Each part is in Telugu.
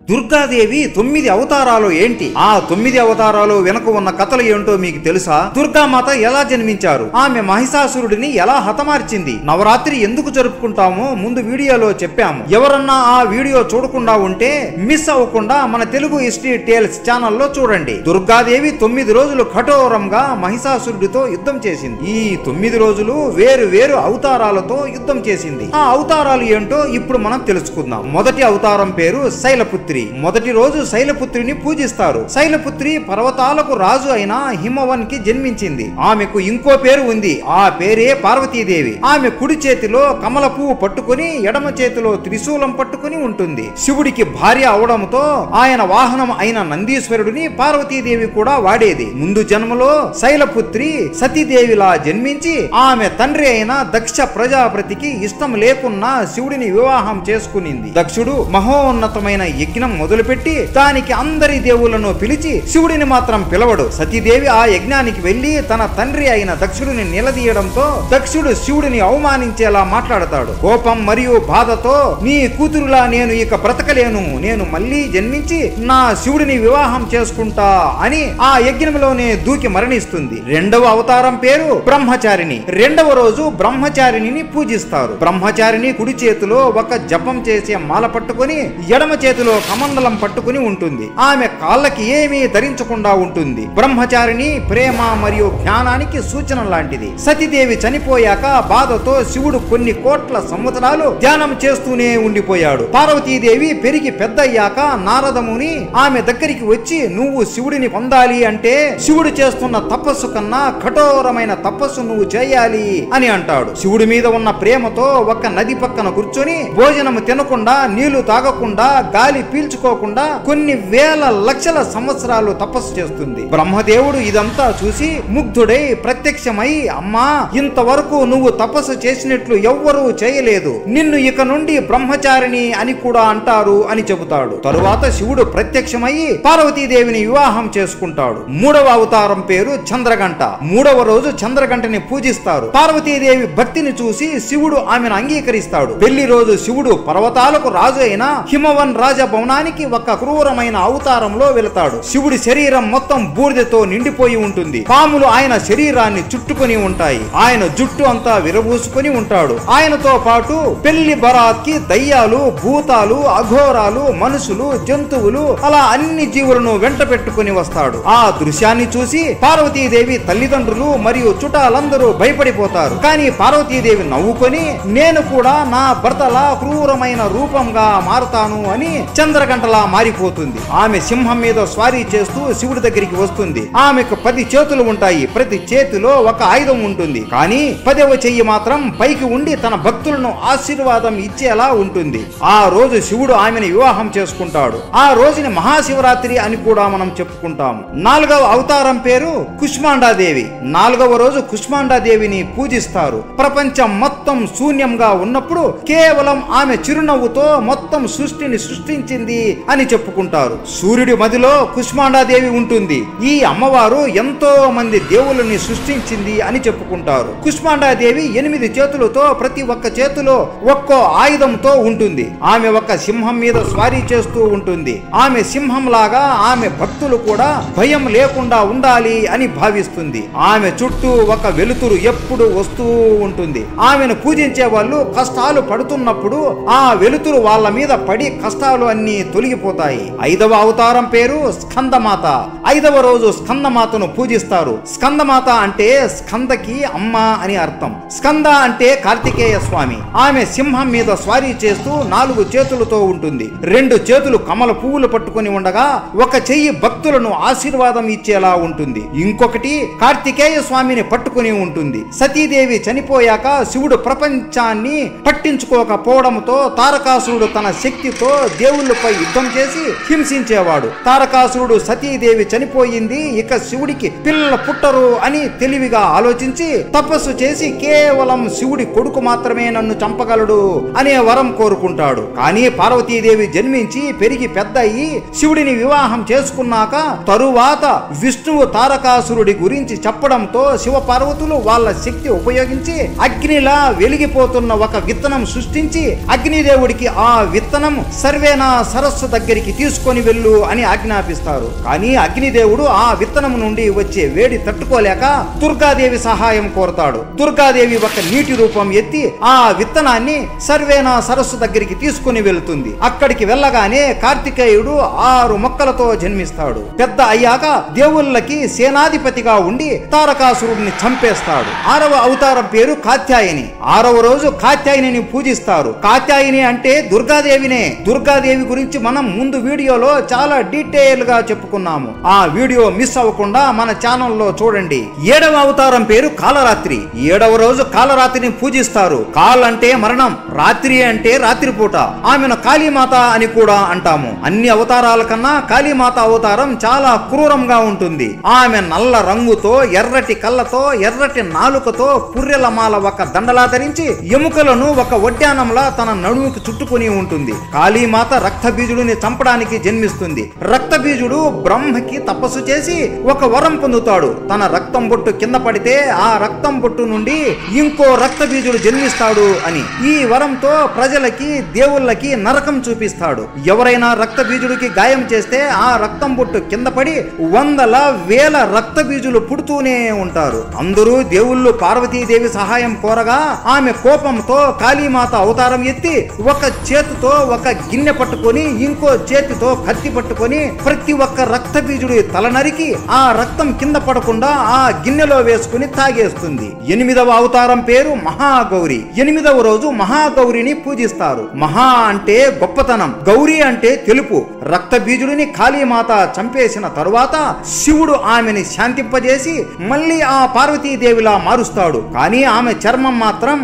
దుర్గాదేవి 9 అవతారాలు ఏంటి? ఆ 9 అవతారాలు వెనుక ఉన్న కథలు ఏంటో మీకు తెలుసా? దుర్గామాత ఎలా జన్మించారు? ఆమె మహిషాసురుడిని ఎలా హతమార్చింది? నవరాత్రి ఎందుకు జరుపుకుంటామో ముందు వీడియోలో చెప్పాము. ఎవరన్నా ఆ వీడియో చూడకుండా ఉంటే మిస్ అవ్వకుండా మన తెలుగు హిస్టరీ టేల్స్ ఛానల్లో చూడండి. దుర్గాదేవి 9 రోజులు కఠోరంగా మహిషాసురుడితో యుద్ధం చేసింది. ఈ 9 రోజులు వేరు వేరు అవతారాలతో యుద్ధం చేసింది. ఆ అవతారాలు ఏంటో ఇప్పుడు మనం తెలుసుకుందాం. మొదటి అవతారం పేరు శైలపుత్రి. మొదటి రోజు శైలపుత్రిని పూజిస్తారు. శైలపుత్రి పర్వతాలకు రాజు అయిన హిమవన్ కి జన్మించింది. ఆమెకు ఇంకో పేరు ఉంది. ఆ పేరే పార్వతీదేవి. ఆమె కుడి చేతిలో కమల పువ్వు పట్టుకుని ఎడమ చేతిలో త్రిశూలం పట్టుకుని ఉంటుంది. శివుడికి భార్య అవడంతో ఆయన వాహనం అయిన నందీశ్వరుడిని పార్వతీదేవి కూడా వాడేది. ముందు జన్మలో శైలపుత్రి సతీదేవిలా జన్మించి ఆమె తండ్రి అయిన దక్ష ప్రజాపతికి ఇష్టం లేకున్నా శివుడిని వివాహం చేసుకునింది. దక్షుడు మహోన్నతమైన యజ్ఞం మొదలుపెట్టి దానికి అందరి దేవుళ్లను పిలిచి శివుడిని మాత్రం పిలవడు. సతీదేవి ఆ యజ్ఞానికి వెళ్లి తన తండ్రి అయిన దక్షుడిని నిలదీయడంతో దక్షుడు శివుడిని అవమానించేలా మాట్లాడతాడు. కోపం మరియు బాధతో నీ కూతురులా నేను ఇక బ్రతకలేను, నేను మళ్ళీ జన్మించి నా శివుడిని వివాహం చేసుకుంటా అని ఆ యజ్ఞంలోనే దూకి మరణిస్తుంది. రెండవ అవతారం పేరు బ్రహ్మచారిణి. రెండవ రోజు బ్రహ్మచారిణిని పూజిస్తారు. బ్రహ్మచారిణి కుడి చేతిలో ఒక జపం చేసే మాల పట్టుకొని ఎడమ చేతిలో కమండలం పట్టుకుని ఉంటుంది. ఆమె కాళ్ళకి ఏమీ ధరించకుండా ఉంటుంది. బ్రహ్మచారిణి ప్రేమ మరియు జ్ఞానానికి సూచన లాంటిది. సతీదేవి చనిపోయాక బాధతో శివుడు కొన్ని కోట్ల సంవత్సరాలు ధ్యానం చేస్తూనే ఉండిపోయాడు. పార్వతీదేవి పెరిగి పెద్దయ్యాక నారదముని ఆమె దగ్గరికి వచ్చి నువ్వు శివుడిని పొందాలి అంటే శివుడు చేస్తున్న తపస్సు కన్నా కఠోరమైన తపస్సు నువ్వు చేయాలి అని అంటాడు. శివుడి మీద ఉన్న ప్రేమతో ఒక నది పక్కన కూర్చొని భోజనం తినకుండా నీళ్లు తాగకుండా గాలి పీల్చుకోకుండా కొన్ని వేల లక్షల సంవత్సరాలు తపస్సు చేస్తుంది. బ్రహ్మదేవుడు ఇదంతా చూసి ముగ్ధుడై ప్రత్యక్షమై అమ్మా ఇంతవరకు నువ్వు తపస్సు చేసినట్లు ఎవ్వరూ చేయలేదు, నిన్ను ఇక నుండి బ్రహ్మచారిణి అని కూడా అంటారు అని చెబుతాడు. తరువాత శివుడు ప్రత్యక్షమై పార్వతీదేవిని వివాహం చేసుకుంటాడు. మూడవ అవతారం పేరు చంద్రగంట. మూడవ రోజు చంద్రగంటని పూజిస్తారు. పార్వతీదేవి భక్తిని చూసి శివుడు ఆమెను అంగీకరిస్తాడు. పెళ్లి రోజు శివుడు పర్వతాలకు రాజు అయిన హిమవన్ రాజభవనానికి ఒక క్రూరమైన అవతారంలో వెళతాడు. శివుడి శరీరం మొత్తం బూడిదతో నిండిపోయి ఉంటుంది. పాములు ఆయన శరీరాన్ని చుట్టుకొని ఉంటాయి. ఆయన జుట్టు అంతా విరబూసుకొని ఉంటాడు. ఆయనతో పాటు పెళ్లి బరాత్ కి దయ్యాలు, భూతాలు, అఘోరాలు, మనుషులు, జంతువులు అలా అన్ని జీవులను వెంట పెట్టుకుని వస్తాడు. ఆ దృశ్యాన్ని చూసి పార్వతీదేవి తల్లిదండ్రులు మరియు చుట్టాలందరూ భయపడిపోతారు. కానీ పార్వతీదేవి నవ్వుకొని నేను కూడా నా భర్తలా క్రూరమైన రూపంగా మారుతాను అని చంద్రగంటలా మారిపోతుంది. ఆమె సింహం మీద స్వారీ చేస్తూ శివుడి దగ్గరికి వస్తుంది. ఆమెకు 10 చేతులు ఉంటాయి. ప్రతి చేతిలో ఒక ఆయుధం ఉంటుంది. కానీ 10వ చెయ్యి మాత్రం పైకి ఉండి తన భక్తులను ఆశీర్వాదం ఇచ్చేలా ఉంటుంది. ఆ రోజు శివుడు ఆమెను వివాహం చేసుకుంటాడు. ఆ రోజుని మహాశివరాత్రి అని కూడా మనం చెప్పుకుంటాం. 4వ అవతారం పేరు కుష్మాండాదేవి. 4వ రోజు కుష్మాండాదేవిని పూజిస్తారు. ప్రపంచం మొత్తం శూన్యంగా ఉన్నప్పుడు కేవలం ఆమె చిరునవ్వుతో మొత్తం సృష్టిని సృష్టించింది అని చెప్పుకుంటారు. సూర్యుడి మదిలో కుష్మాండాదేవి ఉంటుంది. ఈ అమ్మవారు ఎంతో మంది దేవుళ్ళని సృష్టించింది అని చెప్పుకుంటారు. కుష్మాండాదేవి 8 చేతులతో ప్రతి ఒక్క చేతిలో ఒక్కో ఆయుధంతో ఉంటుంది. ఆమె ఒక సింహం మీద స్వారీ చేస్తూ ఉంటుంది. ఆమె సింహం లాగా ఆమె భక్తులు కూడా భయం లేకుండా ఉండాలి అని భావిస్తుంది. ఆమె చుట్టూ ఒక వెలుతురు ఎప్పుడు వస్తూ ఉంటుంది. ఆమెను పూజించే వాళ్ళు కష్టాలు పడుతున్నప్పుడు ఆ వెలుతురు వాళ్ళ మీద పడి కష్టాలు అన్ని తొలగిపోతాయి. 5వ అవతారం పేరు స్కందమాత. 5వ రోజు స్కందమాతను పూజిస్తారు. స్కందమాత అంటే స్కందకి అమ్మ అని అర్థం. స్కంద అంటే కార్తికేయ స్వామి. ఆమె సింహం మీద స్వారీ చేస్తూ 4 చేతులతో ఉంటుంది. 2 చేతులు కమల పువ్వులు పట్టుకుని ఉండగా ఒక చెయ్యి భక్తులను ఆశీర్వాదం ఇచ్చేలా ఉంటుంది. ఇంకొకటి కార్తికేయ స్వామిని పట్టుకుని ఉంటుంది. సతీదేవి చనిపోయాక శివుడు ప్రపంచాన్ని పట్టించుకోకపోవడంతో తారకాసురుడు తన శక్తితో దేవుళ్ళపై యుద్ధం చేసి హింసించేవాడు. తారకాసురుడు సతీదేవి చనిపోయింది, ఇక శివుడికి పిల్లలు పుట్టరు అని తెలివిగా ఆలోచించి తపస్సు చేసి కేవలం శివుడి కొడుకు మాత్రమే నన్ను చంపగలడు అనే వరం కోరుకుంటాడు. కానీ పార్వతీదేవి జన్మించి పెరిగి పెద్ద అయ్యి శివుడిని వివాహం చేసుకున్నాక తరువాత విష్ణువు తారకాసురుడి గురించి చెప్పడంతో శివపార్వతులు వాళ్ళ శక్తి ఉపయోగించి అగ్నిలా వెలిగిపోతున్న ఒక విత్తనం సృష్టించి అగ్నిదేవుడికి ఆ విత్తనం సర్వేనా సరస్సు దగ్గరికి తీసుకొని వెళ్ళు అని ఆజ్ఞాపిస్తారు. కానీ అగ్నిదేవుడు ఆ విత్తనం నుండి వచ్చే వేడి తట్టుకోలేక దుర్గాదేవి సహాయం కోరతాడు. దుర్గాదేవి ఒక నీటి రూపం ఎత్తి ఆ విత్తనాన్ని సర్వేనా సరస్సు దగ్గరికి తీసుకుని వెళ్తుంది. అక్కడికి వెళ్ళగానే కార్తికేయుడు 6 మొక్కలతో జన్మిస్తాడు. పెద్ద అయ్యాక దేవుళ్ళకి సేనాధిపతిగా ఉండి తారకాసురుడిని చంపేస్తాడు. 6వ అవతారం పేరు కాత్యాయని. 6వ రోజు కాత్యాయనిని పూజిస్తారు. కాత్యాయని అంటే దుర్గాదేవినే. దుర్గాదేవి గురించి మనం ముందు వీడియోలో చాలా డీటెయిల్ గా చెప్పుకున్నాము. ఆ వీడియో మిస్ అవ్వకుండా మన ఛానల్లో చూడండి. 7వ అవతారం పేరు కాలరాత్రి. 7వ రోజు కాలరాత్రిని పూజిస్తారు. కాల్ అంటే మరణం, రాత్రి అంటే రాత్రిపూట. ఆమెను కాళీమాత అని కూడా అంటాము. అన్ని అవతారాల కన్నా కాళీమాత అవతారం చాలా క్రూరంగా ఉంటుంది. ఆమె నల్ల రంగుతో, ఎర్రటి కళ్ళతో, ఎర్రటి నాలుకతో, పుర్రెలమాల ఒక దండలా ధరించి ఎముకలను ఒక వడ్డానంలా తన నడుముకి చుట్టుకుని ఉంటుంది. కాళీమాత రక్తబీజుడిని చంపడానికి జన్మిస్తుంది. రక్తబీజుడు బ్రహ్మకి తపస్సు చేసి ఒక వరం పొందుతాడు. తన రక్తం బొట్టు కింద పడితే ఆ రక్తం బొట్టు నుండి ఇంకో రక్తబీజుడు జన్మిస్తాడు అని. ఈ వరంతో ప్రజలకి దేవుళ్ళకి నరకం చూపిస్తాడు. ఎవరైనా రక్తబీజుడికి గాయం చేస్తే ఆ రక్తం బొట్టు కింద పడి వందల వేల రక్తబీజులు పుడుతూనే ఉంటారు. అందరూ దేవుళ్ళు పార్వతీదేవి సహాయం కోరగా ఆమె కోపంతో కాళీమాత అవతారం ఎత్తి ఒక చేతితో ఒక గిన్నె పట్టుకొని ఇంకో చేతితో కత్తి పట్టుకొని ప్రతి ఒక్క రక్తబీజుడి తల నరికి ఆ రక్తం కింద పడకుండా ఆ గిన్నెలో వేసుకుని తాగేస్తుంది. 8వ అవతారం పేరు మహాగౌరి. 8వ రోజు మహాగౌరిని పూజిస్తారు. మహా అంటే గొప్పతనం, గౌరీ అంటే తెలుపు. రక్తబీజుడిని కాళీమాత చంపేసిన తరువాత శివుడు ఆమెని శాంతింపజేసి మళ్ళీ ఆ పార్వతీదేవిలా మారుస్తాడు. కానీ ఆమె చర్మం మాత్రం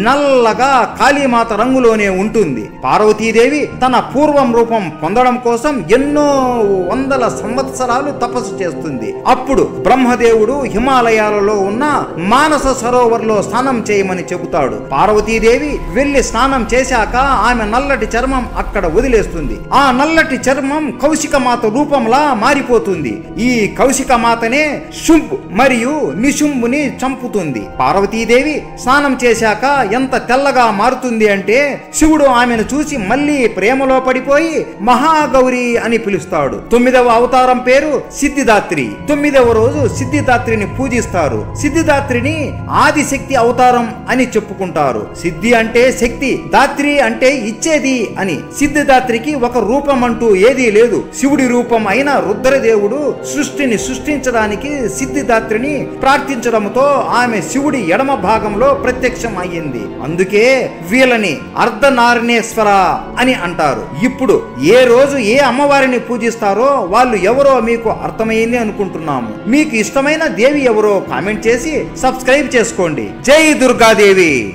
నల్లగా కాళీమాత రంగులోనే ఉంటుంది. పార్వతీదేవి తన పూర్వం రూపం పొందడం కోసం ఎన్నో వందల సంవత్సరాలు తపస్సు చేస్తుంది. అప్పుడు బ్రహ్మదేవుడు హిమాలయాలలో ఉన్న మానస సరోవర్లో స్నానం చేయమని చెబుతాడు. పార్వతీదేవి వెళ్లి స్నానం చేశాక ఆమె నల్లటి చర్మం అక్కడ వదిలేస్తుంది. ఆ నల్లటి చర్మం కౌశికమాత రూపంలా మారిపోతుంది. ఈ కౌశికమాతనే శుంభ్ మరియు నిశుంభుని చంపుతుంది. పార్వతీదేవి స్నానం చేశాక ఎంత తెల్లగా మారుతుంది అంటే శివుడు ఆమెను చూసి మళ్ళీ ప్రేమలో పడిపోయి మహాగౌరి అని పిలుస్తాడు. 9వ అవతారం పేరు సిద్ధిదాత్రి. 9వ రోజు సిద్ధిదాత్రిని పూజిస్తారు. సిద్ధిదాత్రిని ఆదిశక్తి అవతారం అని చెప్పుకుంటారు. సిద్ధి అంటే శక్తి, దాత్రి అంటే ఇచ్చేది అని. సిద్ధిదాత్రికి ఒక రూపం అంటూ ఏదీ లేదు. శివుడి రూపం అయిన రుద్రదేవుడు సృష్టిని సృష్టించడానికి సిద్ధిదాత్రిని ప్రార్థించడంతో ఆమె శివుడి ఎడమ భాగంలో ప్రత్యక్షం అయ్యింది. అందుకే వీళ్ళని అర్ధనారీశ్వర అని అంటారు. ఇప్పుడు ఏ రోజు ఏ అమ్మవారిని పూజిస్తారో వాళ్ళు ఎవరో మీకు అర్థమైంది అనుకుంటున్నాము. మీకు ఇష్టమైన దేవి ఎవరో కామెంట్ చేసి సబ్స్క్రైబ్ చేసుకోండి. జై దుర్గాదేవి.